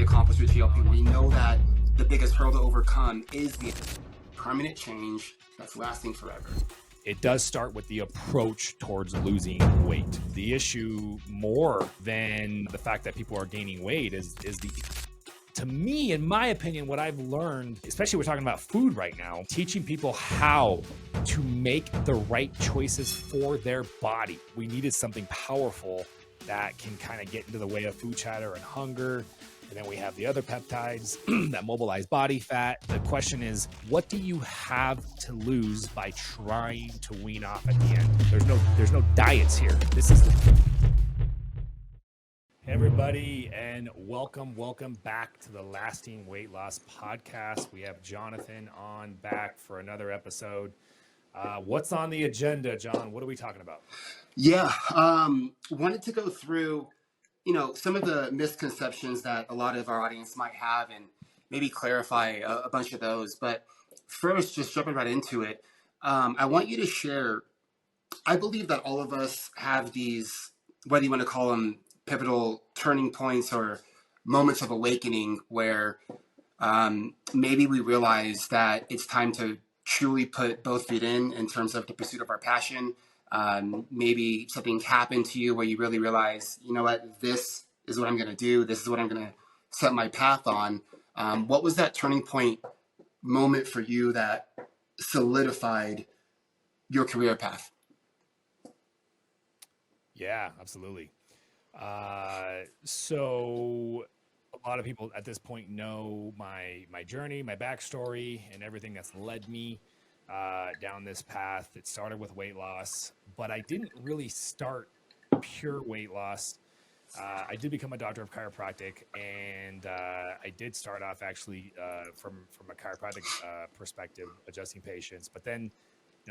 accomplished with GLP. We know that the biggest hurdle to overcome is the permanent change that's lasting forever. It does start with the approach towards losing weight. The issue, more than the fact that people are gaining weight, is to me, in my opinion, what I've learned, especially we're talking about food right now, teaching people how to make the right choices for their body. We needed something powerful that can kind of get into the way of food chatter and hunger. And then we have the other peptides that mobilize body fat. The question is, what do you have to lose by trying to wean off at the end? There's no diets here. This is Hey everybody, and welcome back to the Lasting Weight Loss Podcast. We have Jonathan on back for another episode. What's on the agenda, John? What are we talking about? Yeah, wanted to go through, some of the misconceptions that a lot of our audience might have and maybe clarify a bunch of those. But first, just jumping right into it, I want you to share, I believe that all of us have these, whether you want to call them pivotal turning points or moments of awakening where maybe we realize that it's time to truly put both feet in terms of the pursuit of our passion. Maybe something happened to you where you really realize, you know what, this is what I'm going to do. This is what I'm going to set my path on. What was that turning point moment for you that solidified your career path? Yeah, absolutely. So a lot of people at this point know my journey, my backstory, and everything that's led me down this path. It started with weight loss, but I didn't really start pure weight loss. I did become a doctor of chiropractic, and I did start off actually from a chiropractic perspective, adjusting patients. But then,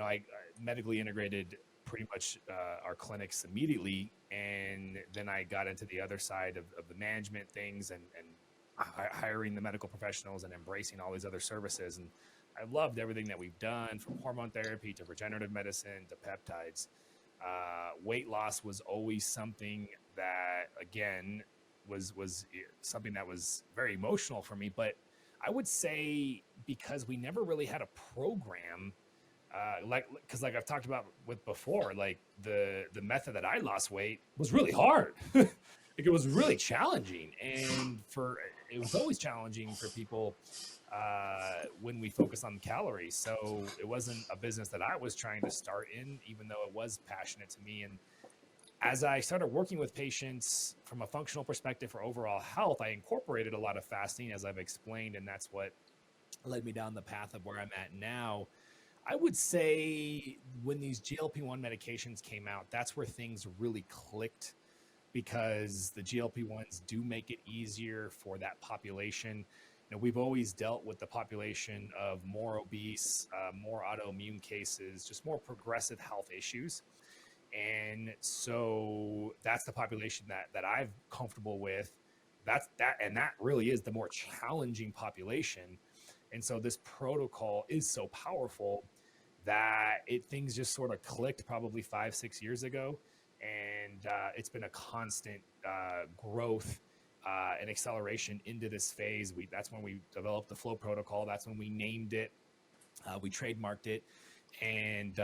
I medically integrated pretty much our clinics immediately, and then I got into the other side of the management things and hiring the medical professionals and embracing all these other services. And I loved everything that we've done, from hormone therapy to regenerative medicine to peptides. Weight loss was always something that, again, was something that was very emotional for me. But I would say, because we never really had a program, because I've talked about with before, like the method that I lost weight was really hard. It was really challenging, and it was always challenging for people when we focus on calories. So it wasn't a business that I was trying to start in, even though it was passionate to me. And as I started working with patients from a functional perspective for overall health, I incorporated a lot of fasting, as I've explained, and that's what led me down the path of where I'm at now. I would say when these GLP-1 medications came out, that's where things really clicked, because the GLP-1s do make it easier for that population. We've always dealt with the population of more obese, more autoimmune cases, just more progressive health issues. And so that's the population that I'm comfortable with. And that really is the more challenging population. And so this protocol is so powerful that things just sort of clicked probably 5-6 years ago. And it's been a constant growth and acceleration into this phase. That's when we developed the FLOA Protocol. That's when we named it. We trademarked it. And,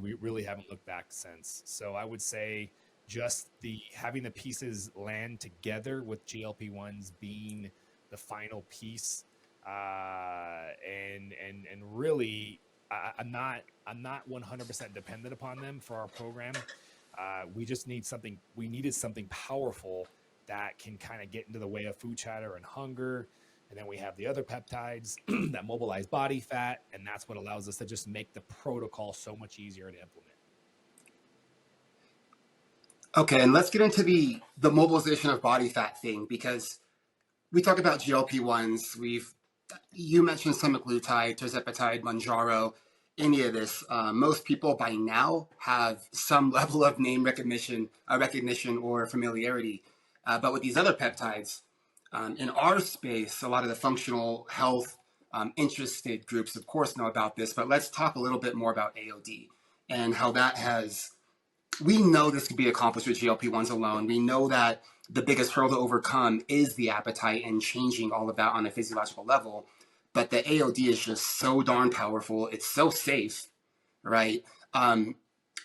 we really haven't looked back since. So I would say just having the pieces land together, with GLP-1s being the final piece. And really, I'm not 100% dependent upon them for our program. We needed something powerful that can kind of get into the way of food chatter and hunger. And then we have the other peptides that mobilize body fat. And that's what allows us to just make the protocol so much easier to implement. Okay, and let's get into the mobilization of body fat thing, because we talk about GLP-1s. You mentioned semaglutide, tirzepatide, Mounjaro, any of this. Most people by now have some level of name recognition or familiarity. But with these other peptides, in our space, a lot of the functional health interested groups, of course, know about this. But let's talk a little bit more about AOD and how that we know this could be accomplished with GLP-1s alone. We know that the biggest hurdle to overcome is the appetite and changing all of that on a physiological level. But the AOD is just so darn powerful. It's so safe, right? Um,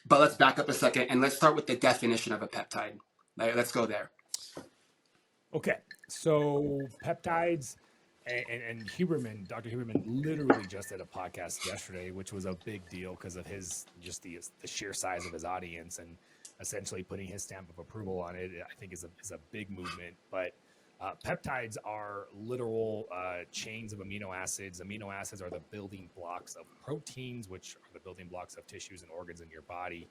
but let's back up a second and let's start with the definition of a peptide. Let's go there. Okay, so peptides and Huberman, Dr. Huberman, literally just did a podcast yesterday, which was a big deal because of his just the sheer size of his audience and essentially putting his stamp of approval on it. I think is a big movement, but. Peptides are literal chains of amino acids. Amino acids are the building blocks of proteins, which are the building blocks of tissues and organs in your body.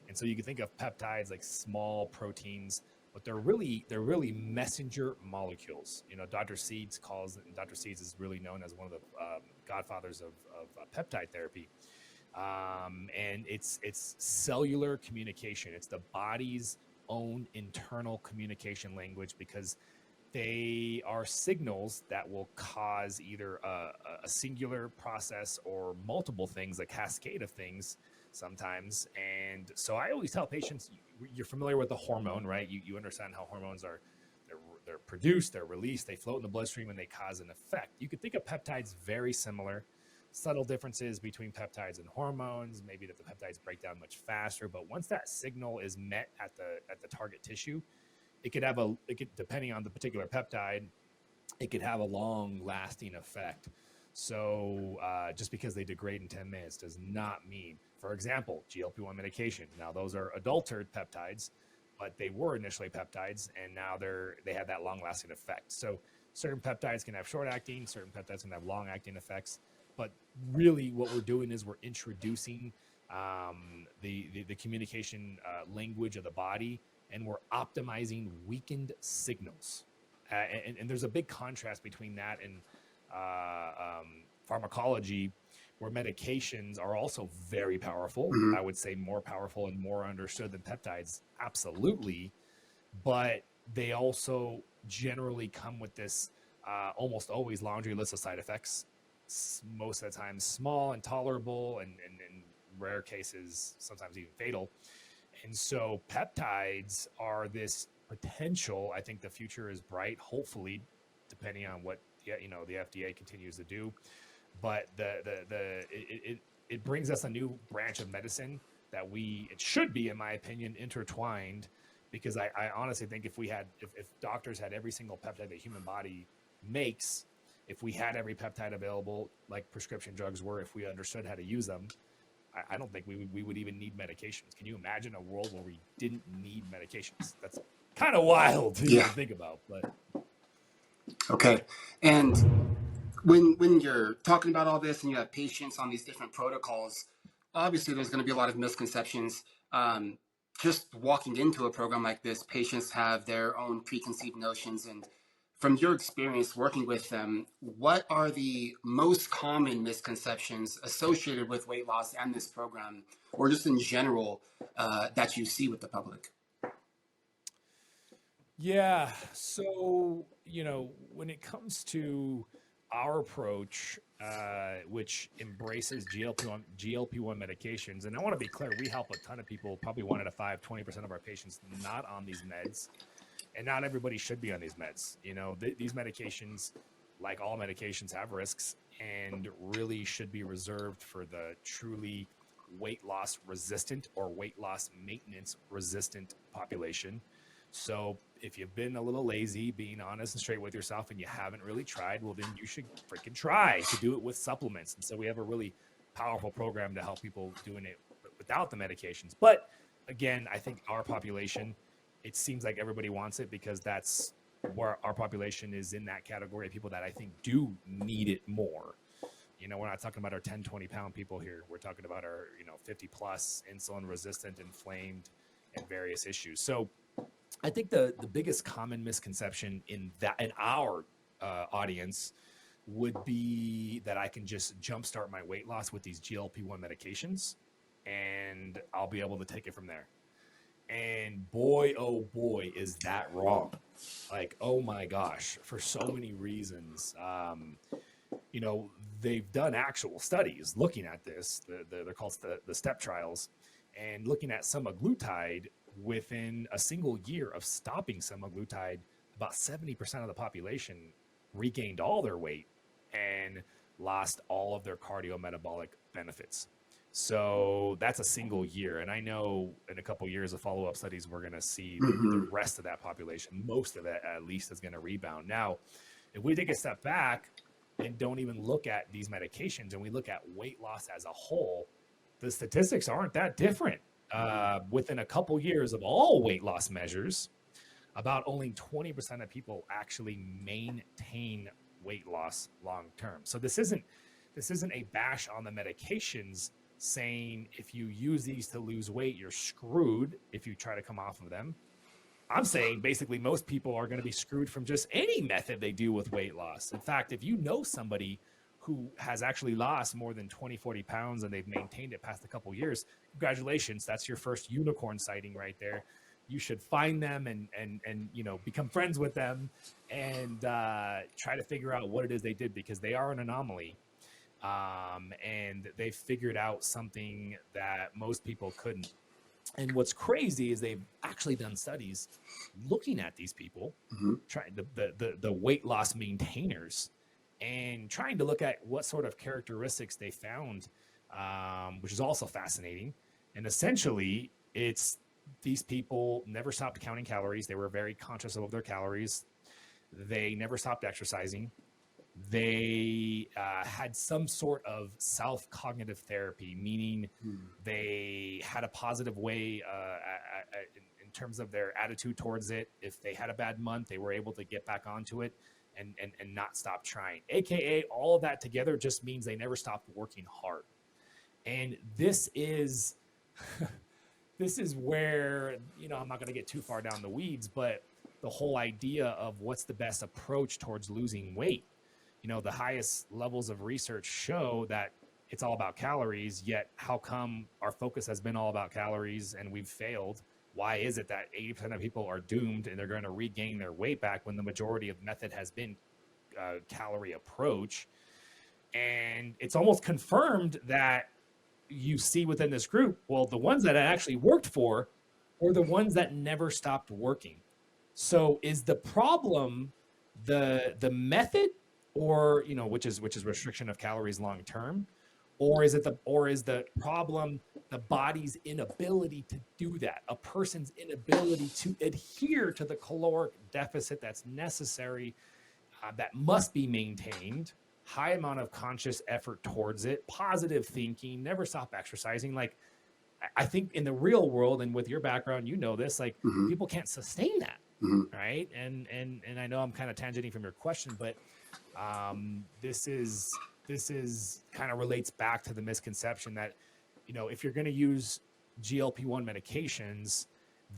And so you can think of peptides like small proteins, but they're really messenger molecules. You know, Dr. Seeds is really known as one of the godfathers of peptide therapy. And it's cellular communication. It's the body's own internal communication language because they are signals that will cause either a singular process or multiple things, a cascade of things sometimes. And so I always tell patients, you're familiar with the hormone, right? You understand how hormones are, they're produced, they're released, they float in the bloodstream, and they cause an effect. You could think of peptides very similar. Subtle differences between peptides and hormones, maybe that the peptides break down much faster, but once that signal is met at the target tissue, it could depending on the particular peptide, it could have a long lasting effect. So just because they degrade in 10 minutes does not mean, for example, GLP-1 medication. Now those are adulterated peptides, but they were initially peptides and now they have that long lasting effect. So certain peptides can have short acting, certain peptides can have long acting effects. But really what we're doing is we're introducing the communication language of the body, and we're optimizing weakened signals. And there's a big contrast between that and pharmacology, where medications are also very powerful. Mm-hmm. I would say more powerful and more understood than peptides, absolutely. But they also generally come with this almost always laundry list of side effects. Most of the time, small and tolerable, and in rare cases, sometimes even fatal. And so peptides are this potential. I think the future is bright, hopefully, depending on what the FDA continues to do. But it brings us a new branch of medicine that it should be, in my opinion, intertwined. Because I honestly think if doctors had every single peptide the human body makes, if we had every peptide available like prescription drugs were, if we understood how to use them, I don't think we would even need medications. Can you imagine a world where we didn't need medications? That's kind of wild to even think about. But okay, and when you're talking about all this and you have patients on these different protocols, obviously there's going to be a lot of misconceptions. Just walking into a program like this, patients have their own preconceived notions. And from your experience working with them, what are the most common misconceptions associated with weight loss and this program, or just in general, that you see with the public? yeah, so when it comes to our approach, which embraces GLP-1 medications, and I want to be clear, we help a ton of people, probably 1 out of 5, 20% of our patients not on these meds, and not everybody should be on these meds. These medications, like all medications, have risks and really should be reserved for the truly weight loss resistant or weight loss maintenance resistant population. So if you've been a little lazy, being honest and straight with yourself, and you haven't really tried, well, then you should freaking try to do it with supplements. And so we have a really powerful program to help people doing it without the medications. But again, I think our population, it seems like everybody wants it because that's where our population is, in that category of people that I think do need it more. We're not talking about our 10, 20 pound people here. We're talking about our, 50 plus, insulin resistant, inflamed, and various issues. So I think the biggest common misconception in our audience would be that I can just jumpstart my weight loss with these GLP-1 medications and I'll be able to take it from there. And boy, oh boy, is that wrong. Like, oh my gosh, for so many reasons. They've done actual studies looking at this. They're called the STEP trials, and looking at semaglutide within a single year of stopping semaglutide, about 70% of the population regained all their weight and lost all of their cardiometabolic benefits. So that's a single year. And I know in a couple of years of follow-up studies, we're going to see the rest of that population, most of it at least, is going to rebound. Now, if we take a step back and don't even look at these medications and we look at weight loss as a whole, the statistics aren't that different. Within a couple years of all weight loss measures, about only 20% of people actually maintain weight loss long term. So this isn't a bash on the medications saying if you use these to lose weight, you're screwed if you try to come off of them. I'm saying basically most people are going to be screwed from just any method they do with weight loss. In fact, if you know somebody who has actually lost more than 20, 40 pounds and they've maintained it past a couple of years, congratulations. That's your first unicorn sighting right there. You should find them and become friends with them and try to figure out what it is they did, because they are an anomaly. And they figured out something that most people couldn't. And what's crazy is they've actually done studies looking at these people, trying the weight loss maintainers, and trying to look at what sort of characteristics they found, which is also fascinating. And essentially, it's these people never stopped counting calories. They were very conscious of their calories. They never stopped exercising. They had some sort of self-cognitive therapy, meaning they had a positive way in terms of their attitude towards it. If they had a bad month, they were able to get back onto it and not stop trying. AKA, all of that together just means they never stopped working hard. And this is this is where, I'm not going to get too far down the weeds, but the whole idea of what's the best approach towards losing weight. The highest levels of research show that it's all about calories, yet how come our focus has been all about calories and we've failed? Why is it that 80% of people are doomed and they're going to regain their weight back when the majority of method has been calorie approach? And it's almost confirmed that you see within this group, well, the ones that it actually worked for or the ones that never stopped working. So is the problem the method, or which is restriction of calories long term, or is the problem the body's inability to do that, a person's inability to adhere to the caloric deficit that's necessary, that must be maintained, high amount of conscious effort towards it, positive thinking, never stop exercising. Like, I think in the real world, and with your background, this, like, people can't sustain that, right? And I know I'm kind of tangenting from your question, but this is kind of relates back to the misconception that, if you're going to use GLP-1 medications,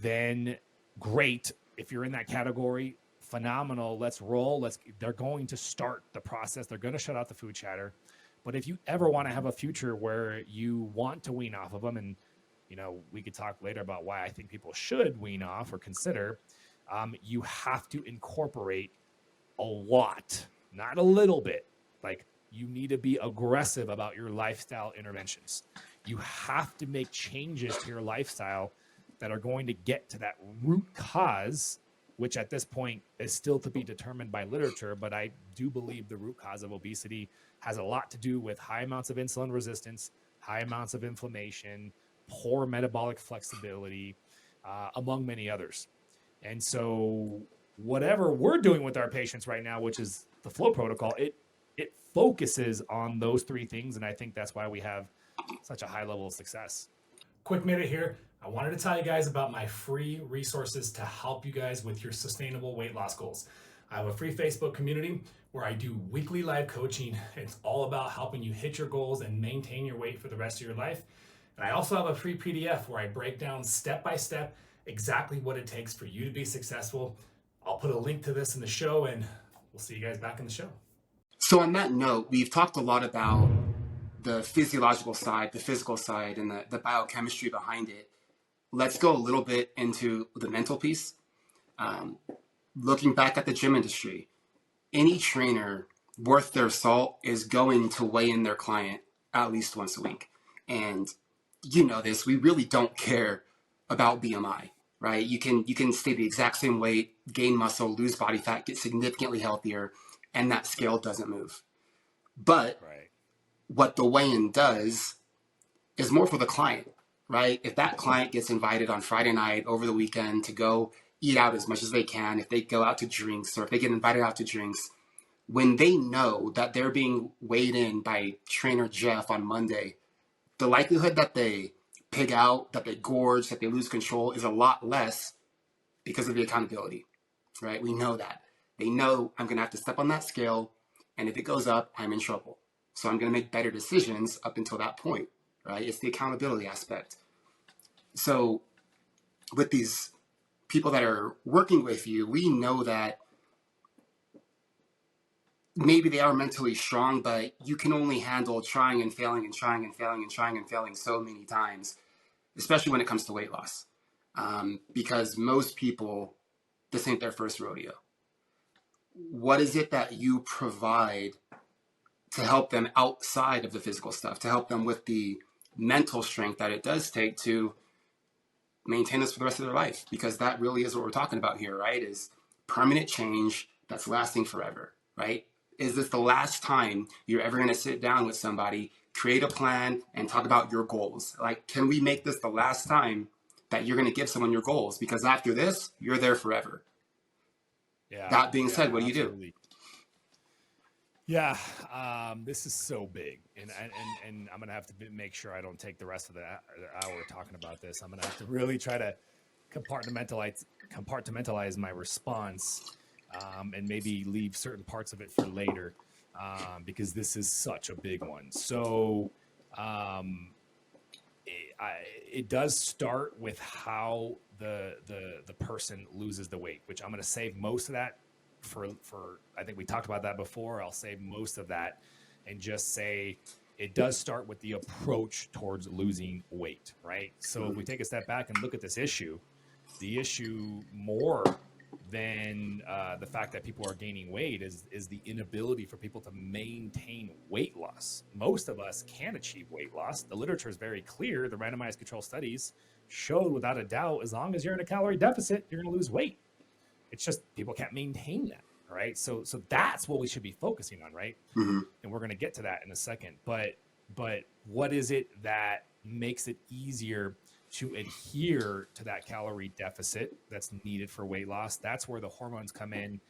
then great. If you're in that category, phenomenal. Let's roll. They're going to start the process. They're going to shut out the food chatter. But if you ever want to have a future where you want to wean off of them, and, we could talk later about why I think people should wean off or consider, you have to incorporate a lot. Not a little bit. Like, you need to be aggressive about your lifestyle interventions. You have to make changes to your lifestyle that are going to get to that root cause, which at this point is still to be determined by literature. But I do believe the root cause of obesity has a lot to do with high amounts of insulin resistance, high amounts of inflammation, poor metabolic flexibility, among many others. And so whatever we're doing with our patients right now, which is the FLOA Protocol, it focuses on those three things. And I think that's why we have such a high level of success. Quick minute here. I wanted to tell you guys about my free resources to help you guys with your sustainable weight loss goals. I have a free Facebook community where I do weekly live coaching. It's all about helping you hit your goals and maintain your weight for the rest of your life. And I also have a free PDF where I break down step by step exactly what it takes for you to be successful. I'll put a link to this in the show, and we'll see you guys back in the show. So on that note, we've talked a lot about the physiological side, the physical side, and the biochemistry behind it. Let's go a little bit into the mental piece. Looking back at the gym industry, any trainer worth their salt is going to weigh in their client at least once a week. And you know this, we really don't care about BMI. right? You can stay the exact same weight, gain muscle, lose body fat, get significantly healthier, and that scale doesn't move. But Right. what the weigh-in does is more for the client, right? If that client gets invited on Friday night over the weekend to go eat out as much as they can, if they go out to drinks or if they get invited out to drinks, when they know that they're being weighed in by trainer Jeff on Monday, the likelihood that they pig out, that they gorge, that they lose control is a lot less because of the accountability, right? We know that. They know I'm going to have to step on that scale, and if it goes up, I'm in trouble. So I'm going to make better decisions up until that point, right? It's the accountability aspect. So with these people that are working with you, we know that maybe they are mentally strong, but you can only handle trying and failing and trying and failing and trying and failing so many times, especially when it comes to weight loss. Because most people, this ain't their first rodeo. What is it that you provide to help them outside of the physical stuff, to help them with the mental strength that it does take to maintain this for the rest of their life? Because that really is what we're talking about here, right? Is permanent change that's lasting forever, right? Is this the last time you're ever going to sit down with somebody, create a plan, and talk about your goals? Like, can we make this the last time that you're going to give someone your goals? Because after this, you're there forever. Yeah. That being Yeah. said, No, what do you do? absolutely. Yeah, this is so big, and I'm gonna have to make sure I don't take the rest of the hour talking about this. I'm gonna have to really try to compartmentalize my response, and maybe leave certain parts of it for later, because this is such a big one. So, um, it does start with how the person loses the weight, which I'm gonna save most of that for I think we talked about that before. I'll save most of that and just say it does start with the approach towards losing weight, right? So if we take a step back and look at this issue, the issue more than the fact that people are gaining weight is the inability for people to maintain weight loss. Most of us can achieve weight loss. The literature is very clear. The randomized control studies showed without a doubt, as long as you're in a calorie deficit, you're going to lose weight. It's just people can't maintain that, right? So that's what we should be focusing on, right? Mm-hmm. And we're going to get to that in a second. But what is it that makes it easier to adhere to that calorie deficit that's needed for weight loss? That's where the hormones come in.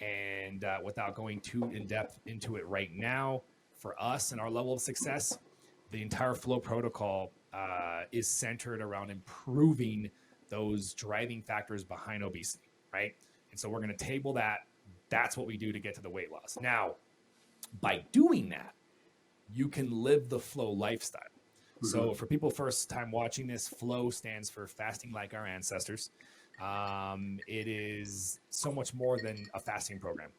And without going too in depth into it right now, for us and our level of success, the entire FLOA protocol is centered around improving those driving factors behind obesity, right? And so we're going to table that. That's what we do to get to the weight loss. Now, by doing that, you can live the FLOA lifestyle. Mm-hmm. So for people first time watching this, FLOA stands for fasting like our ancestors. It is so much more than a fasting program.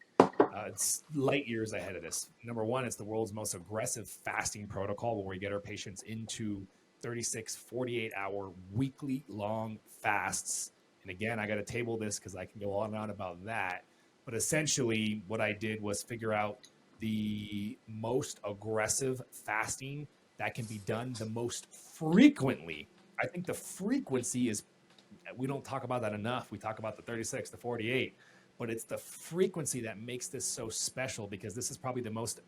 It's light years ahead of this. Number one, it's the world's most aggressive fasting protocol where we get our patients into 36, 48-hour weekly long fasts. And again, I got to table this because I can go on and on about that. But essentially, what I did was figure out the most aggressive fasting that can be done the most frequently. I think the frequency is, we don't talk about that enough. We talk about the 36, the 48, but it's the frequency that makes this so special, because this is probably the most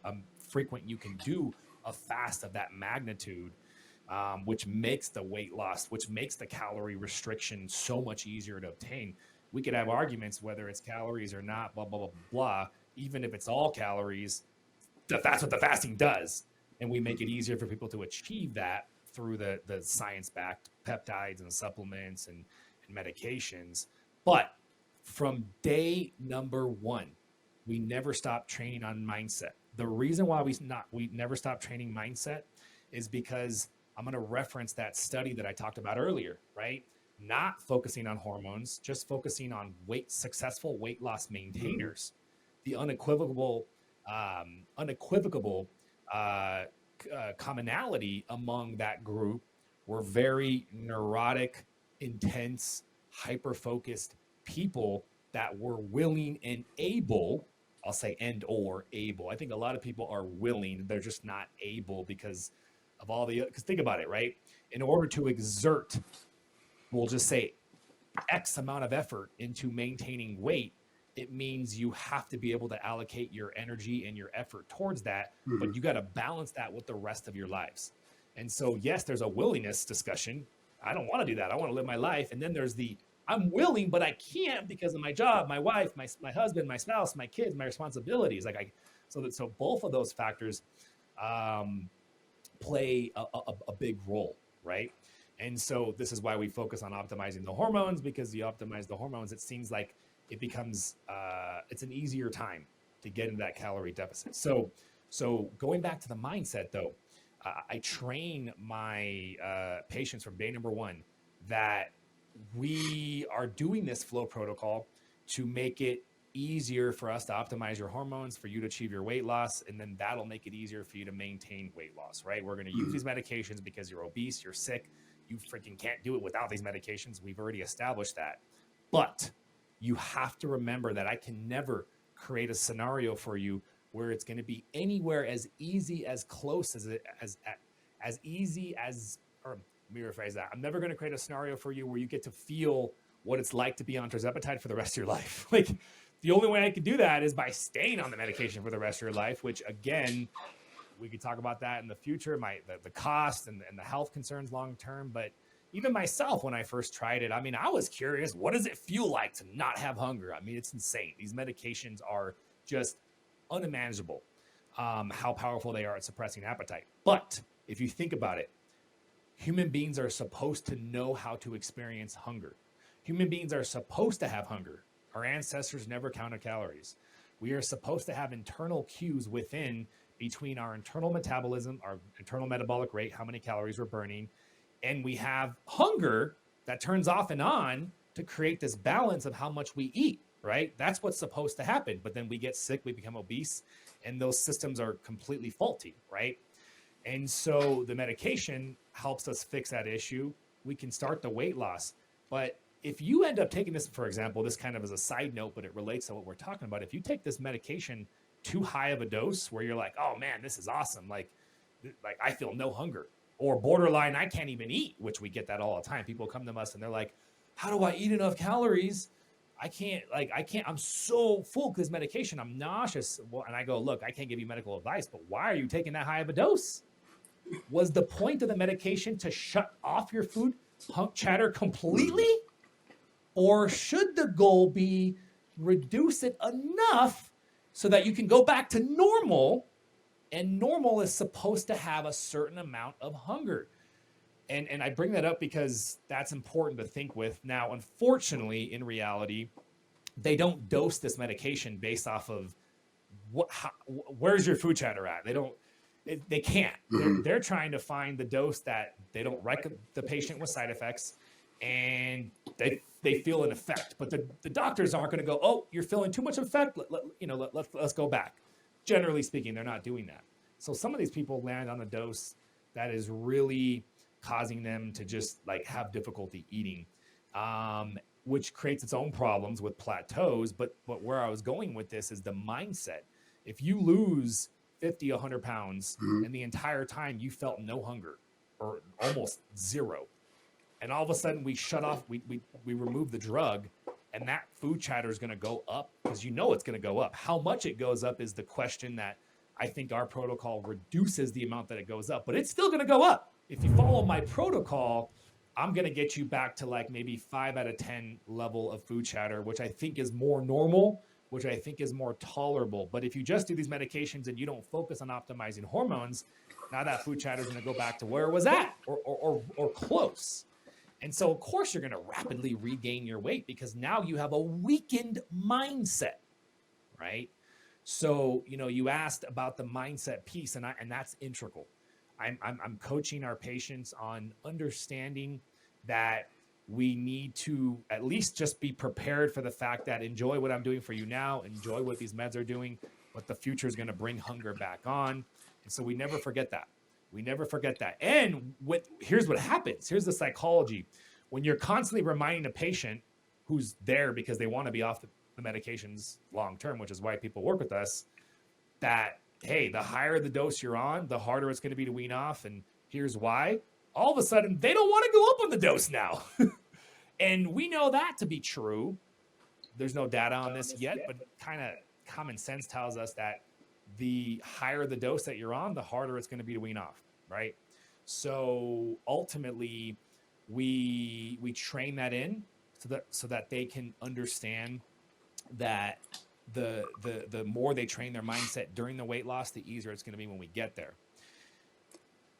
frequent you can do a fast of that magnitude. Which makes the weight loss, which makes the calorie restriction so much easier to obtain. We could have arguments whether it's calories or not, blah, blah, blah, blah. Even if it's all calories, that's what the fasting does. And we make it easier for people to achieve that through the science-backed peptides and supplements and medications. But from day number one, we never stop training on mindset. The reason why we never stop training mindset is because I'm going to reference that study that I talked about earlier, right? Not focusing on hormones, just focusing on successful weight loss maintainers. The unequivocal commonality among that group were very neurotic, intense, hyper-focused people that were willing and able. I'll say and or able. I think a lot of people are willing, they're just not able because of all because think about it, right? In order to exert, we'll just say X amount of effort into maintaining weight, it means you have to be able to allocate your energy and your effort towards that, but you got to balance that with the rest of your lives. And so, yes, there's a willingness discussion. I don't want to do that. I want to live my life. And then there's the I'm willing, but I can't because of my job, my wife, my husband, my spouse, my kids, my responsibilities. So both of those factors play a big role, right? And so this is why we focus on optimizing the hormones, because you optimize the hormones, it seems like it becomes it's an easier time to get into that calorie deficit. So going back to the mindset though, I train my patients from day number one that we are doing this FLOA protocol to make it easier for us to optimize your hormones, for you to achieve your weight loss, and then that'll make it easier for you to maintain weight loss, right? We're going to use these medications because you're obese, you're sick, you freaking can't do it without these medications. We've already established that. But you have to remember that I can never create a scenario for you where it's going to be anywhere as easy, as close as easy as, or let me rephrase that. I'm never going to create a scenario for you where you get to feel what it's like to be on tirzepatide for the rest of your life. Like, the only way I could do that is by staying on the medication for the rest of your life, which again, we could talk about that in the future, the cost and the health concerns long-term. But even myself, when I first tried it, I mean, I was curious, what does it feel like to not have hunger? I mean, it's insane. These medications are just unimaginable, how powerful they are at suppressing appetite. But if you think about it, human beings are supposed to know how to experience hunger. Human beings are supposed to have hunger. Our ancestors never counted calories. We are supposed to have internal cues between our internal metabolism, our internal metabolic rate, how many calories we're burning, and we have hunger that turns off and on to create this balance of how much we eat, right? That's what's supposed to happen. But then we get sick, we become obese, and those systems are completely faulty, right? And so the medication helps us fix that issue. We can start the weight loss. But if you end up taking this, for example, this kind of as a side note, but it relates to what we're talking about. If you take this medication too high of a dose where you're like, oh man, this is awesome. Like I feel no hunger, or borderline, I can't even eat, which we get that all the time. People come to us and they're like, how do I eat enough calories? I can't, I'm so full because medication, I'm nauseous. Well, and I go, look, I can't give you medical advice, but why are you taking that high of a dose? Was the point of the medication to shut off your food chatter completely? Or should the goal be reduce it enough so that you can go back to normal? And normal is supposed to have a certain amount of hunger. And I bring that up because that's important to think with. Now, unfortunately, in reality, they don't dose this medication based off of where's your food chatter at. They can't. They're trying to find the dose that they don't wreck the patient with side effects, and they feel an effect. But the doctors aren't going to go, oh, you're feeling too much effect. Let's go back. Generally speaking, they're not doing that. So some of these people land on a dose that is really causing them to just like have difficulty eating, which creates its own problems with plateaus. But where I was going with this is the mindset. If you lose 50, 100 pounds and the entire time you felt no hunger or almost zero, and all of a sudden we shut off, we remove the drug, and that food chatter is going to go up, because you know it's going to go up. How much it goes up is the question that I think our protocol reduces the amount that it goes up, but it's still going to go up. If you follow my protocol, I'm going to get you back to like maybe 5 out of 10 level of food chatter, which I think is more normal, which I think is more tolerable. But if you just do these medications and you don't focus on optimizing hormones, now that food chatter is going to go back to where it was at or close. And so, of course, you're going to rapidly regain your weight because now you have a weakened mindset, right? So, you asked about the mindset piece, and that's integral. I'm coaching our patients on understanding that we need to at least just be prepared for the fact that enjoy what I'm doing for you now, enjoy what these meds are doing, but the future is going to bring hunger back on. And so we never forget that. We never forget that. And here's what happens. Here's the psychology. When you're constantly reminding a patient who's there because they want to be off the medications long-term, which is why people work with us, that, hey, the higher the dose you're on, the harder it's going to be to wean off. And here's why. All of a sudden, they don't want to go up on the dose now. And we know that to be true. There's no data on this yet, but kind of common sense tells us that the higher the dose that you're on, the harder it's going to be to wean off, right? So ultimately, we train that in so that they can understand that the more they train their mindset during the weight loss, the easier it's going to be when we get there.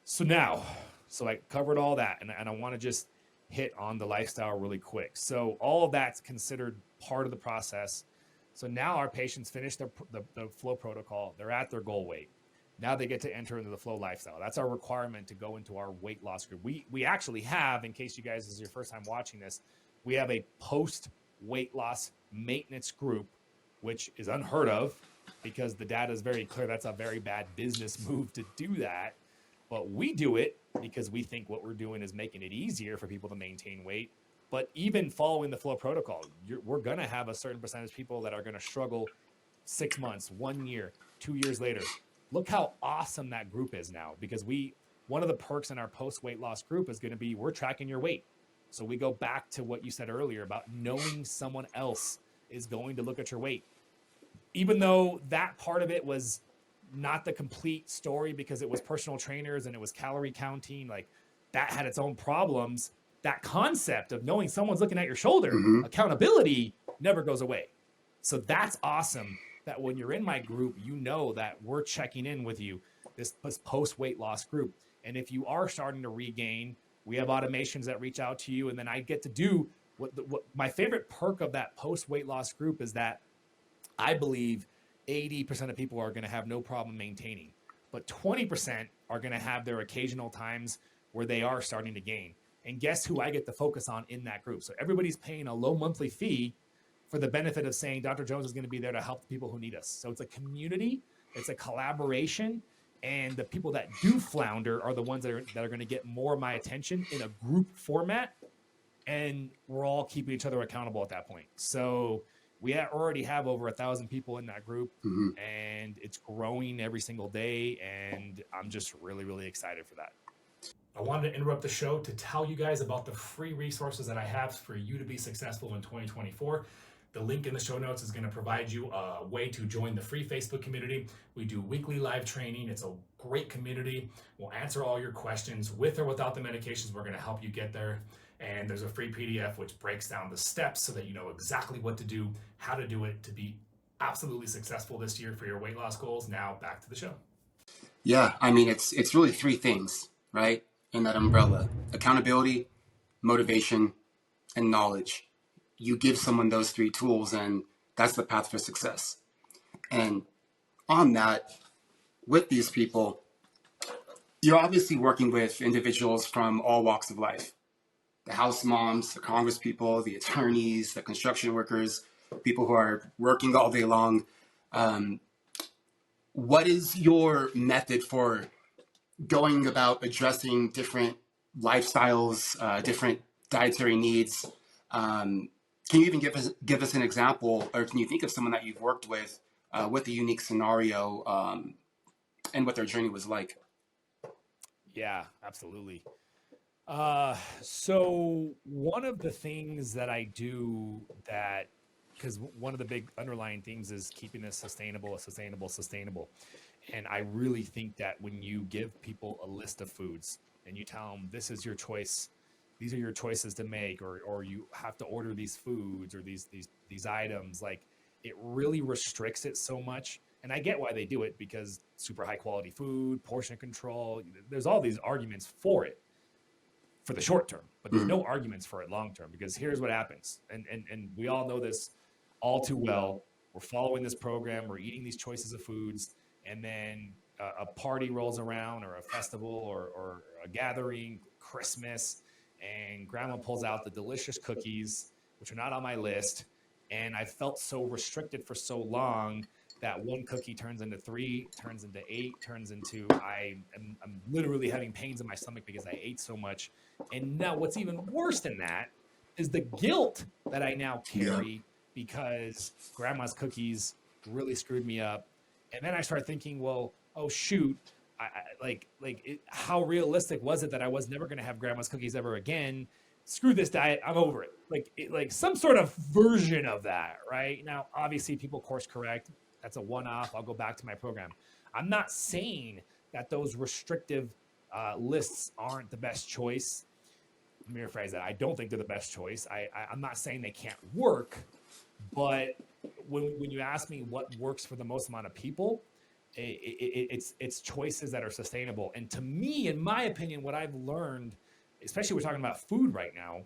So I covered all that, and I want to just hit on the lifestyle really quick. So all of that's considered part of the process. So now our patients finish the FLOA protocol. They're at their goal weight. Now they get to enter into the FLOA lifestyle. That's our requirement to go into our weight loss group. We actually have, in case you guys, this is your first time watching this, we have a post weight loss maintenance group, which is unheard of because the data is very clear. That's a very bad business move to do that. But we do it because we think what we're doing is making it easier for people to maintain weight. But even following the FLOA protocol, we're going to have a certain percentage of people that are going to struggle 6 months, 1 year, 2 years later. Look how awesome that group is now, because one of the perks in our post weight loss group is going to be we're tracking your weight. So we go back to what you said earlier about knowing someone else is going to look at your weight. Even though that part of it was not the complete story because it was personal trainers and it was calorie counting, like that had its own problems. That concept of knowing someone's looking at your shoulder, accountability never goes away. So that's awesome that when you're in my group, you know that we're checking in with you, this post weight loss group. And if you are starting to regain, we have automations that reach out to you. And then I get to do what my favorite perk of that post weight loss group is that I believe 80% of people are going to have no problem maintaining, but 20% are going to have their occasional times where they are starting to gain. And guess who I get to focus on in that group? So everybody's paying a low monthly fee for the benefit of saying Dr. Jones is going to be there to help the people who need us. So it's a community, it's a collaboration, and the people that do flounder are the ones that are going to get more of my attention in a group format, and we're all keeping each other accountable at that point. So we already have over 1,000 people in that group, and it's growing every single day, and I'm just really, really excited for that. I wanted to interrupt the show to tell you guys about the free resources that I have for you to be successful in 2024. The link in the show notes is going to provide you a way to join the free Facebook community. We do weekly live training. It's a great community. We'll answer all your questions with or without the medications. We're going to help you get there. And there's a free PDF which breaks down the steps so that you know exactly what to do, how to do it to be absolutely successful this year for your weight loss goals. Now back to the show. Yeah, I mean, it's really three things, right? In that umbrella: accountability, motivation, and knowledge. You give someone those three tools, and that's the path for success. And on that, with these people, you're obviously working with individuals from all walks of life: the house moms, the congress people, the attorneys, the construction workers, people who are working all day long. What is your method for going about addressing different lifestyles, different dietary needs? Can you even give us an example, or can you think of someone that you've worked with a unique scenario and what their journey was like? Yeah, absolutely. So one of the things that I do that, because one of the big underlying themes is keeping this sustainable. And I really think that when you give people a list of foods and you tell them this is your choice, these are your choices to make, or you have to order these foods or these items, like it really restricts it so much. And I get why they do it, because super high quality food, portion control, there's all these arguments for it for the short term, but there's no arguments for it long term, because here's what happens. And we all know this all too well. We're following this program, we're eating these choices of foods, and then a party rolls around, or a festival, or a gathering, Christmas, and grandma pulls out the delicious cookies, which are not on my list. And I felt so restricted for so long that one cookie turns into 3, turns into 8, turns into I'm literally having pains in my stomach because I ate so much. And now what's even worse than that is the guilt that I now carry because grandma's cookies really screwed me up. And then I start thinking, well, oh shoot, how realistic was it that I was never going to have grandma's cookies ever again? screw this diet, I'm over it. Like some sort of version of that, right? Now, obviously, people course correct. That's a one-off. I'll go back to my program. I'm not saying that those restrictive lists aren't the best choice. Let me rephrase that. I don't think they're the best choice. I'm not saying they can't work, but when you ask me what works for the most amount of people, it's choices that are sustainable. And to me, in my opinion, what I've learned, especially we're talking about food right now,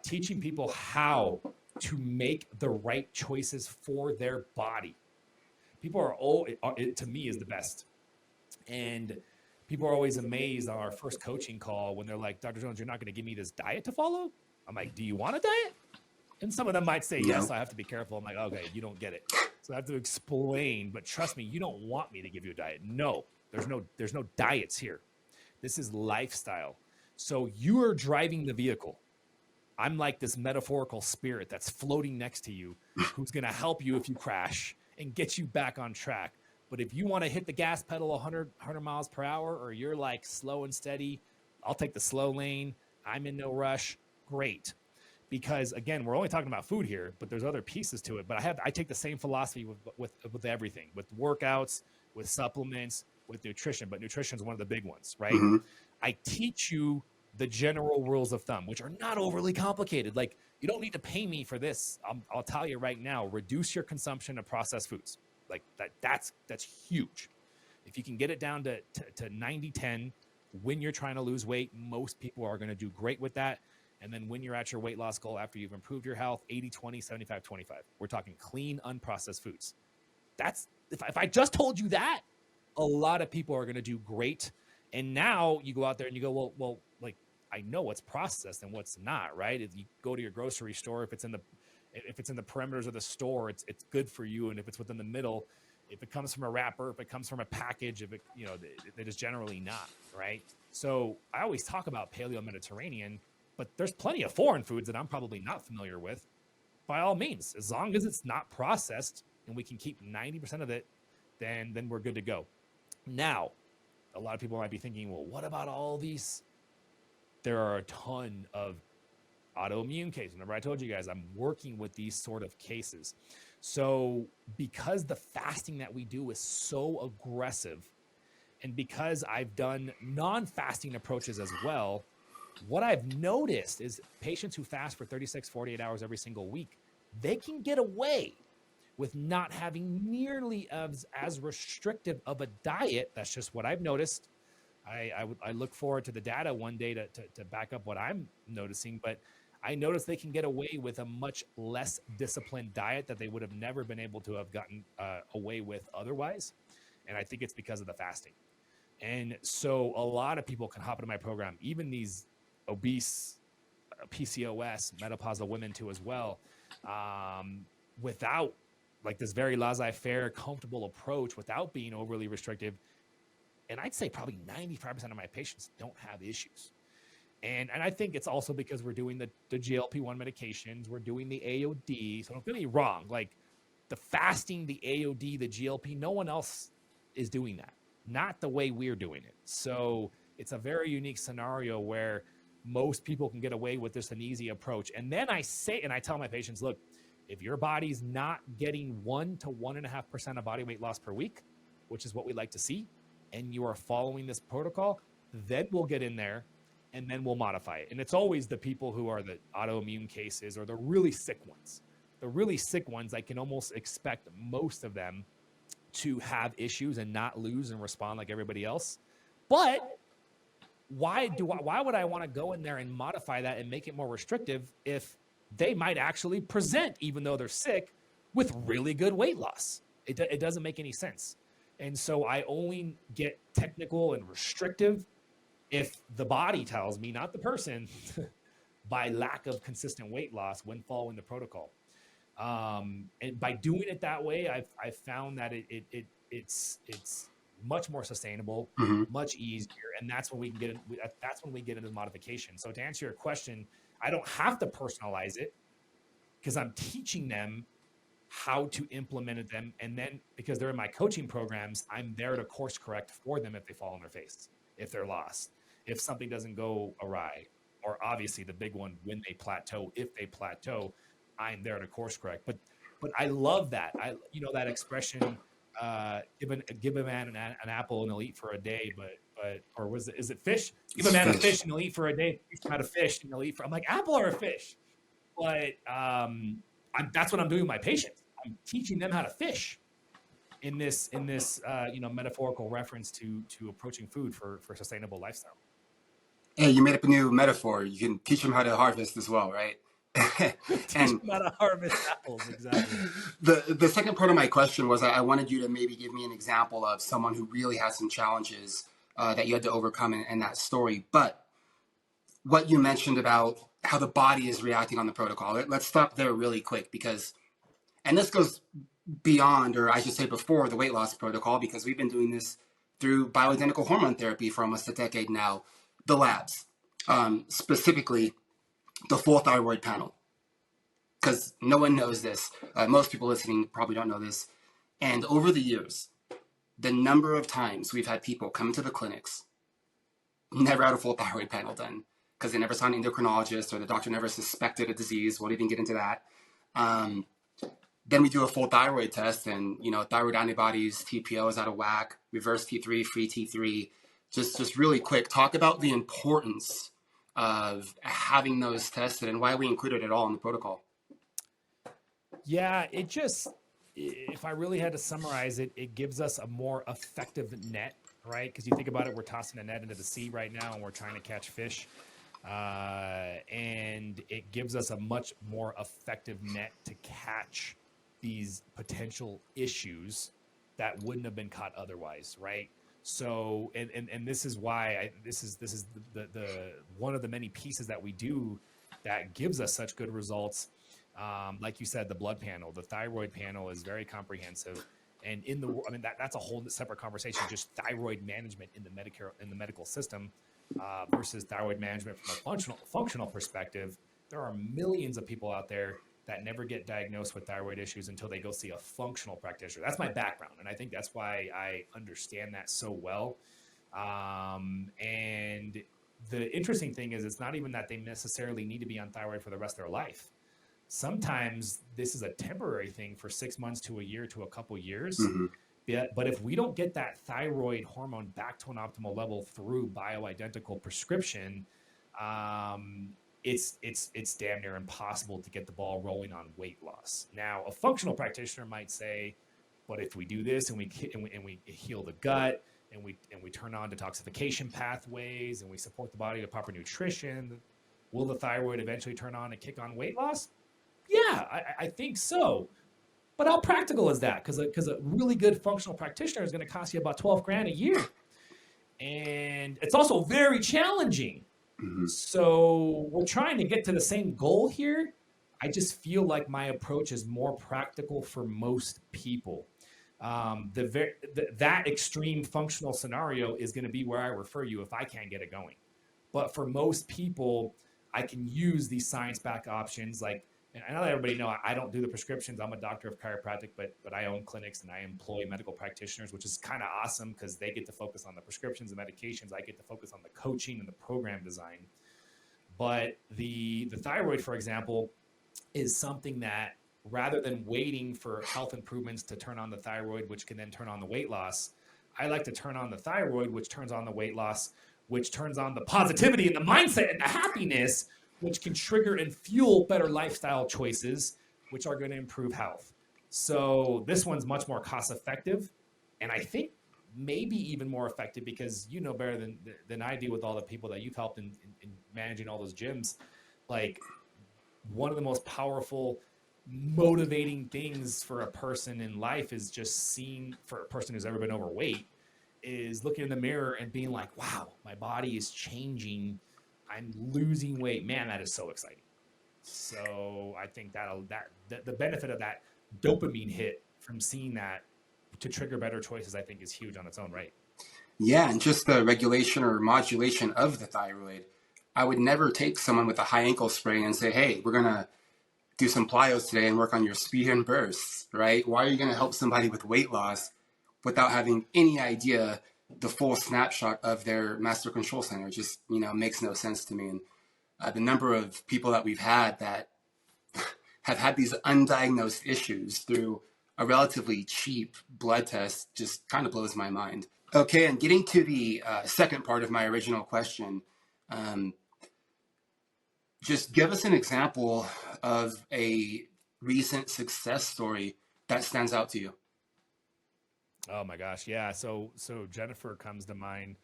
teaching people how to make the right choices for their body. People are all, it to me is the best. And people are always amazed on our first coaching call when they're like, Dr. Jones, you're not going to give me this diet to follow? I'm like, do you want a diet? And some of them might say, yes, I have to be careful. I'm like, okay, you don't get it. So I have to explain, but trust me, you don't want me to give you a diet. No, there's no diets here. This is lifestyle. So you are driving the vehicle. I'm like this metaphorical spirit that's floating next to you, who's going to help you if you crash and get you back on track. But if you want to hit the gas pedal 100 miles per hour, or you're like slow and steady, I'll take the slow lane. I'm in no rush. Great. Because again, we're only talking about food here, but there's other pieces to it. But I take the same philosophy with everything, with workouts, with supplements, with nutrition. But nutrition is one of the big ones, right? Mm-hmm. I teach you the general rules of thumb, which are not overly complicated. Like, you don't need to pay me for this. I'll tell you right now, reduce your consumption of processed foods. Like that's huge. If you can get it down to 90-10 when you're trying to lose weight, most people are going to do great with that. And then when you're at your weight loss goal, after you've improved your health, 80-20, 75-25. We're talking clean, unprocessed foods. That's if I just told you that, a lot of people are going to do great. And now you go out there and you go, well, like, I know what's processed and what's not, right? If you go to your grocery store, if it's in the perimeters of the store, it's good for you. And if it's within the middle, if it comes from a wrapper, if it comes from a package, if it, it is generally not, right? So I always talk about Paleo-Mediterranean, but there's plenty of foreign foods that I'm probably not familiar with. By all means, as long as it's not processed and we can keep 90% of it, then we're good to go. Now, a lot of people might be thinking, well, what about all these? There are a ton of autoimmune cases. Remember, I told you guys I'm working with these sort of cases. So because the fasting that we do is so aggressive, and because I've done non-fasting approaches as well, what I've noticed is patients who fast for 36, 48 hours every single week, they can get away with not having nearly as restrictive of a diet. That's just what I've noticed. I look forward to the data one day to back up what I'm noticing, but I noticed they can get away with a much less disciplined diet that they would have never been able to have gotten away with otherwise. And I think it's because of the fasting. And so a lot of people can hop into my program, even these obese, PCOS, menopausal women too as well, without like this very laissez-faire, comfortable approach, without being overly restrictive. And I'd say probably 95% of my patients don't have issues. And I think it's also because we're doing the GLP-1 medications, we're doing the AOD. So don't get me wrong, like the fasting, the AOD, the GLP, no one else is doing that. Not the way we're doing it. So it's a very unique scenario where most people can get away with just an easy approach. And then I tell my patients, look, if your body's not getting 1 to 1.5% of body weight loss per week, which is what we like to see, and you are following this protocol, then we'll get in there and then we'll modify it. And it's always the people who are the autoimmune cases or the really sick ones. The really sick ones, I can almost expect most of them to have issues and not lose and respond like everybody else. But why would I want to go in there and modify that and make it more restrictive if they might actually present, even though they're sick, with really good weight loss? It doesn't make any sense. And so I only get technical and restrictive if the body tells me, not the person, by lack of consistent weight loss when following the protocol. And by doing it that way, I've found that it's much more sustainable, much easier, and that's when we get into modification. So to answer your question, I don't have to personalize it because I'm teaching them how to implement them. And then because they're in my coaching programs, I'm there to course correct for them if they fall on their face, if they're lost, if something doesn't go awry. or obviously the big one, when they plateau, if they plateau, I'm there to course correct. But I love that. That expression, give a man an apple and he'll eat for a day, or is it fish? Give a man a fish and he'll eat for a day. Teach him how to fish and he'll eat for. I'm like, apple or a fish? But that's what I'm doing with my patients. I'm teaching them how to fish in this metaphorical reference to approaching food for sustainable lifestyle. Hey, you made up a new metaphor. You can teach them how to harvest as well, right? Teach them how to harvest apples, exactly. The second part of my question was I wanted you to maybe give me an example of someone who really has some challenges that you had to overcome in that story. But what you mentioned about how the body is reacting on the protocol, let's stop there really quick and this goes beyond, or I should say before, the weight loss protocol, because we've been doing this through bioidentical hormone therapy for almost a decade now. The labs, specifically the full thyroid panel, because no one knows this. Most people listening probably don't know this. And over the years, the number of times we've had people come to the clinics, never had a full thyroid panel done, because they never saw an endocrinologist or the doctor never suspected a disease. Won't even get into that. Then we do a full thyroid test and, thyroid antibodies, TPO is out of whack, reverse T3, free T3. Just really quick, talk about the importance of having those tested and why we included it all in the protocol. Yeah, if I really had to summarize it, it gives us a more effective net, right? Because you think about it, we're tossing a net into the sea right now and we're trying to catch fish. And it gives us a much more effective net to catch these potential issues that wouldn't have been caught otherwise, right? So, and this is why this is the one of the many pieces that we do that gives us such good results. Like you said, the blood panel, the thyroid panel is very comprehensive, and that's a whole separate conversation. Just thyroid management in the medical system versus thyroid management from a functional perspective. There are millions of people out there that never get diagnosed with thyroid issues until they go see a functional practitioner. That's my background, and I think that's why I understand that so well. And the interesting thing is, it's not even that they necessarily need to be on thyroid for the rest of their life. Sometimes this is a temporary thing for 6 months to a year to a couple years. Mm-hmm. But if we don't get that thyroid hormone back to an optimal level through bioidentical prescription, it's damn near impossible to get the ball rolling on weight loss. Now, a functional practitioner might say, but if we do this and we heal the gut and we turn on detoxification pathways and we support the body with proper nutrition, will the thyroid eventually turn on and kick on weight loss? Yeah, I think so. But how practical is that? Because a really good functional practitioner is going to cost you about $12,000 a year, and it's also very challenging. Mm-hmm. So we're trying to get to the same goal here. I just feel like my approach is more practical for most people. That extreme functional scenario is going to be where I refer you if I can't get it going. But for most people, I can use these science-backed options. Like, and I know everybody know I don't do the prescriptions. I'm a doctor of chiropractic, but I own clinics and I employ medical practitioners, which is kind of awesome because they get to focus on the prescriptions and medications. I get to focus on the coaching and the program design. But the thyroid, for example, is something that rather than waiting for health improvements to turn on the thyroid, which can then turn on the weight loss, I like to turn on the thyroid, which turns on the weight loss, which turns on the positivity and the mindset and the happiness, which can trigger and fuel better lifestyle choices, which are going to improve health. So this one's much more cost effective. And I think maybe even more effective because you know better than I do with all the people that you've helped in managing all those gyms. Like, one of the most powerful, motivating things for a person in life is just seeing, for a person who's ever been overweight, is looking in the mirror and being like, wow, my body is changing. I'm losing weight. Man, that is so exciting. So I think the benefit of that dopamine hit from seeing that to trigger better choices, I think, is huge on its own right. Yeah, and just the regulation or modulation of the thyroid. I would never take someone with a high ankle sprain and say, hey, we're going to do some plyos today and work on your speed and bursts, right? Why are you going to help somebody with weight loss without having any idea the full snapshot of their master control center? Just, makes no sense to me. the number of people that we've had that have had these undiagnosed issues through a relatively cheap blood test just kind of blows my mind. Okay, and getting to the second part of my original question, um, just give us an example of a recent success story that stands out to you. Oh my gosh, yeah. So Jennifer comes to mind,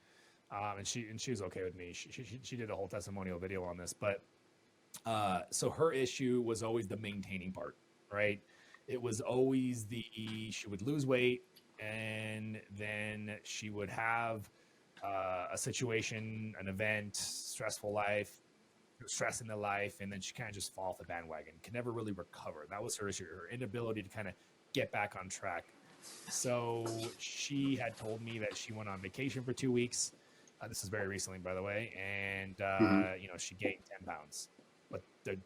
and she was okay with me. She did a whole testimonial video on this, but so her issue was always the maintaining part, right? It was always she would lose weight, and then she would have a situation, an event, stressful life, stress in the life, and then she kind of just fall off the bandwagon, can never really recover. That was her issue, her inability to kind of get back on track. So she had told me that she went on vacation for 2 weeks. This is very recently, by the way, and Mm-hmm. she gained 10 pounds. But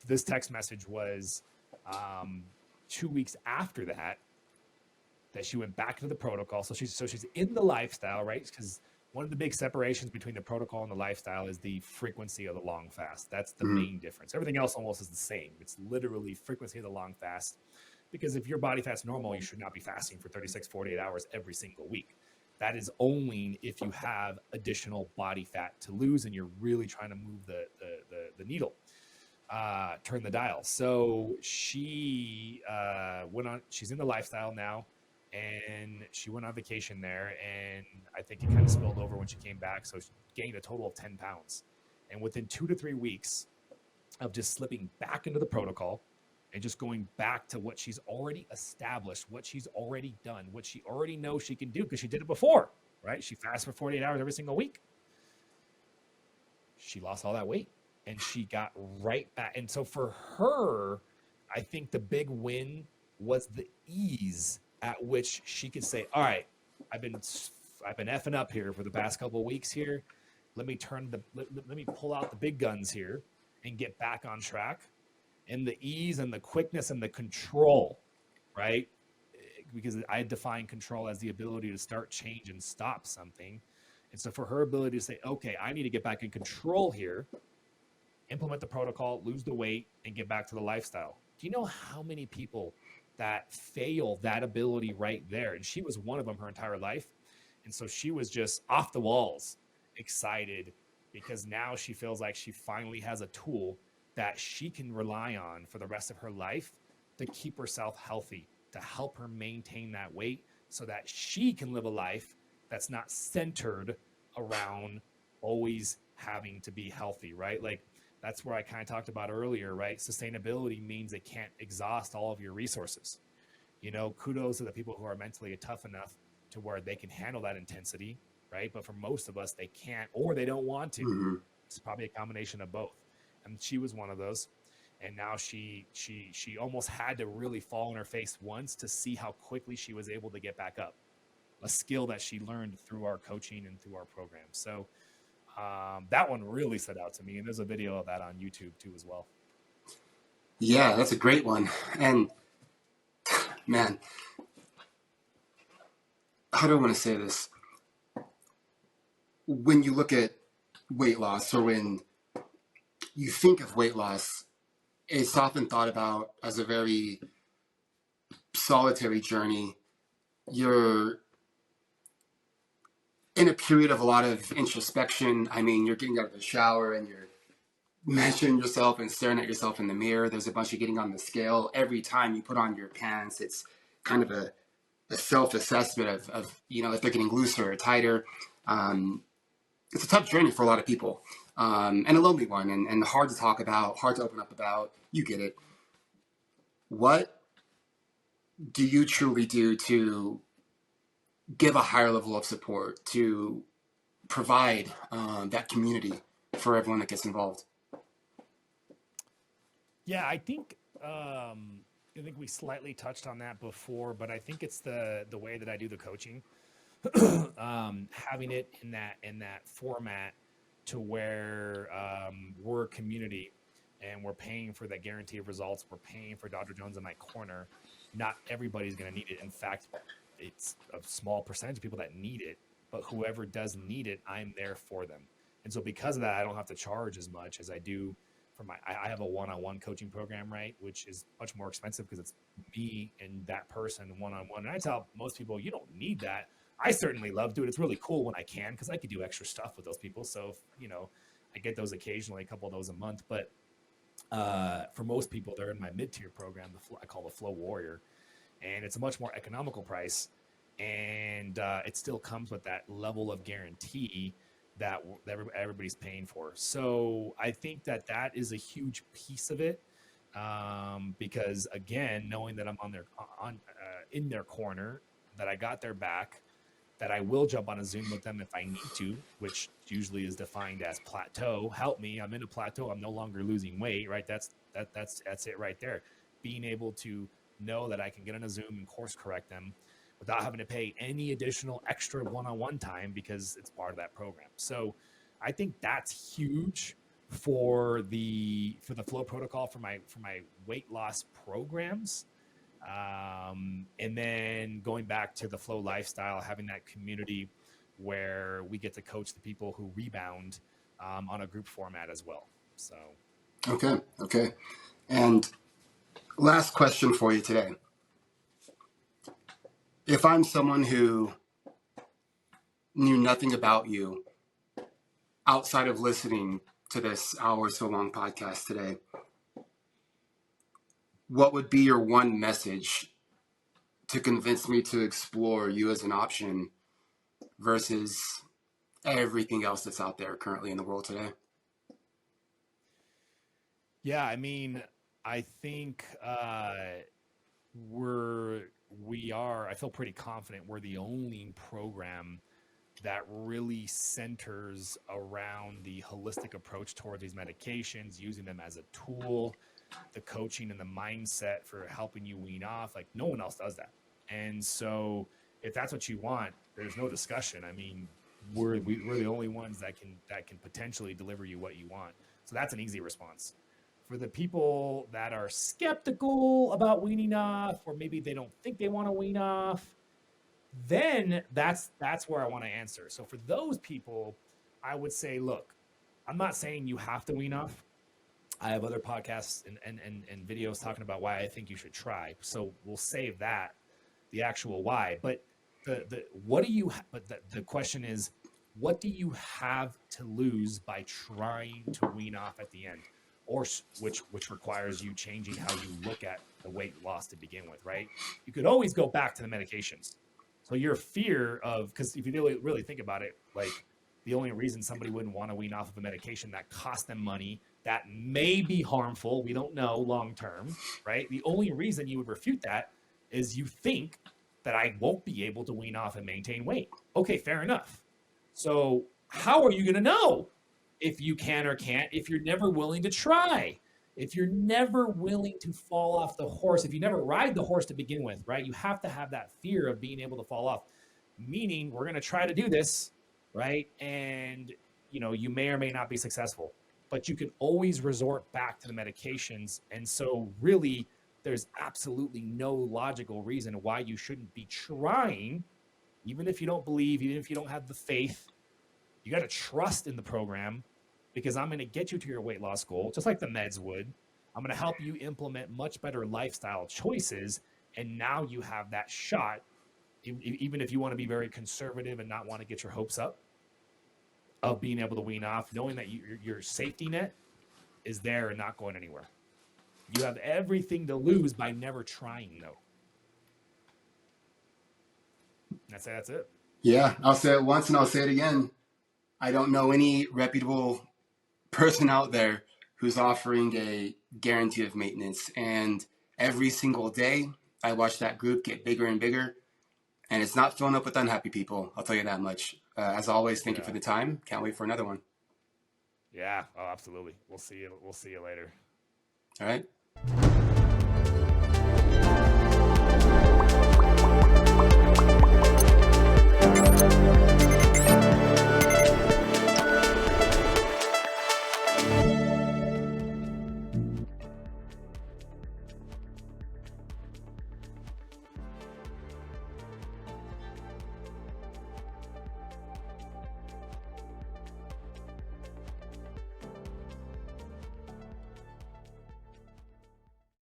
this text message was 2 weeks after that she went back to the protocol. So she's in the lifestyle, right? Because one of the big separations between the protocol and the lifestyle is the frequency of the long fast. That's the main difference. Everything else almost is the same. It's literally frequency of the long fast. Because if your body fat's normal, you should not be fasting for 36, 48 hours every single week. That is only if you have additional body fat to lose and you're really trying to move the needle, turn the dial. So she went on, she's in the lifestyle now, and she went on vacation there, and I think it kind of spilled over when she came back. So she gained a total of 10 pounds. And within 2 to 3 weeks of just slipping back into the protocol, and just going back to what she's already established, what she's already done, what she already knows she can do because she did it before, right? She fasts for 48 hours every single week. She lost all that weight and she got right back. And so for her, I think the big win was the ease at which she could say, all right, I've been effing up here for the past couple of weeks here. Let me pull out the big guns here and get back on track. And the ease and the quickness and the control, right? Because I define control as the ability to start, change, and stop something. And so for her ability to say, okay, I need to get back in control here, implement the protocol, lose the weight, and get back to the lifestyle. Do you know how many people that fail that ability right there? And she was one of them her entire life. And so she was just off the walls, excited, because now she feels like she finally has a tool that she can rely on for the rest of her life to keep herself healthy, to help her maintain that weight so that she can live a life that's not centered around always having to be healthy, right? Like that's where I kind of talked about earlier, right? Sustainability means it can't exhaust all of your resources. Kudos to the people who are mentally tough enough to where they can handle that intensity, right? But for most of us, they can't, or they don't want to. Mm-hmm. It's probably a combination of both. And she was one of those. And now she almost had to really fall on her face once to see how quickly she was able to get back up. A skill that she learned through our coaching and through our program. So that one really stood out to me. And there's a video of that on YouTube too as well. Yeah, that's a great one. And man, how do I want to say this? When you look at weight loss, or when you think of weight loss, it's often thought about as a very solitary journey. You're in a period of a lot of introspection. I mean, you're getting out of the shower and you're measuring yourself and staring at yourself in the mirror. There's a bunch of getting on the scale. Every time you put on your pants, it's kind of a self-assessment of if they're getting looser or tighter. It's a tough journey for a lot of people, and a lonely one, and hard to talk about, hard to open up about. You get it. What do you truly do to give a higher level of support, to provide that community for everyone that gets involved? Yeah, I think we slightly touched on that before, but I think it's the way that I do the coaching, having it in that format to where we're a community and we're paying for that guarantee of results. We're paying for Dr. Jones in my corner. Not everybody's going to need it. In fact, it's a small percentage of people that need it, but whoever does need it, I'm there for them. And so because of that, I don't have to charge as much as I do I have a one-on-one coaching program, right, which is much more expensive because it's me and that person one-on-one. And I tell most people, you don't need that. I certainly love to. It's really cool when I can because I could do extra stuff with those people. So, I get those occasionally, a couple of those a month. But for most people, they're in my mid-tier program. I call the FLOA Warrior, and it's a much more economical price, and it still comes with that level of guarantee that everybody's paying for. So I think that is a huge piece of it, because again, knowing that I'm in their corner, that I got their back, that I will jump on a Zoom with them if I need to, which usually is defined as plateau. Help me, I'm in a plateau. I'm no longer losing weight, right? That's it right there. Being able to know that I can get on a Zoom and course correct them without having to pay any additional extra one-on-one time because it's part of that program. So I think that's huge for the FLOA Protocol for my weight loss programs. And then going back to the FLOA lifestyle, having that community where we get to coach the people who rebound on a group format as well. So. Okay. And last question for you today. If I'm someone who knew nothing about you outside of listening to this hour or so long podcast today, what would be your one message to convince me to explore you as an option versus everything else that's out there currently in the world today? Yeah, I mean, I think I feel pretty confident we're the only program that really centers around the holistic approach towards these medications, using them as a tool, the coaching and the mindset for helping you wean off. Like, no one else does that. And so if that's what you want, there's no discussion. I mean, we're the only ones that can potentially deliver you what you want. So that's an easy response. For the people that are skeptical about weaning off, or maybe they don't think they want to wean off, then that's where I want to answer. So for those people, I would say, look, I'm not saying you have to wean off. I have other podcasts and videos talking about why I think you should try. So we'll save that, the actual why. But the question is, what do you have to lose by trying to wean off at the end? Or which requires you changing how you look at the weight loss to begin with, right? You could always go back to the medications. So your fear of, because if you really think about it, like the only reason somebody wouldn't want to wean off of a medication that costs them money, that may be harmful, we don't know long term, right? The only reason you would refute that is you think that I won't be able to wean off and maintain weight. Okay, fair enough. So how are you going to know if you can or can't if you're never willing to try? If you're never willing to fall off the horse, if you never ride the horse to begin with, right? You have to have that fear of being able to fall off, meaning we're going to try to do this, right? And, you may or may not be successful, but you can always resort back to the medications. And so really, there's absolutely no logical reason why you shouldn't be trying, even if you don't believe, even if you don't have the faith. You got to trust in the program, because I'm going to get you to your weight loss goal, just like the meds would. I'm going to help you implement much better lifestyle choices. And now you have that shot, even if you want to be very conservative and not want to get your hopes up, of being able to wean off, knowing that your safety net is there and not going anywhere. You have everything to lose by never trying, though. That's it. Yeah, I'll say it once and I'll say it again. I don't know any reputable person out there who's offering a guarantee of maintenance. And every single day, I watch that group get bigger and bigger. And it's not filling up with unhappy people. I'll tell you that much. As always, thank you for the time. Can't wait for another one. Yeah. Oh, absolutely. We'll see you later. All right.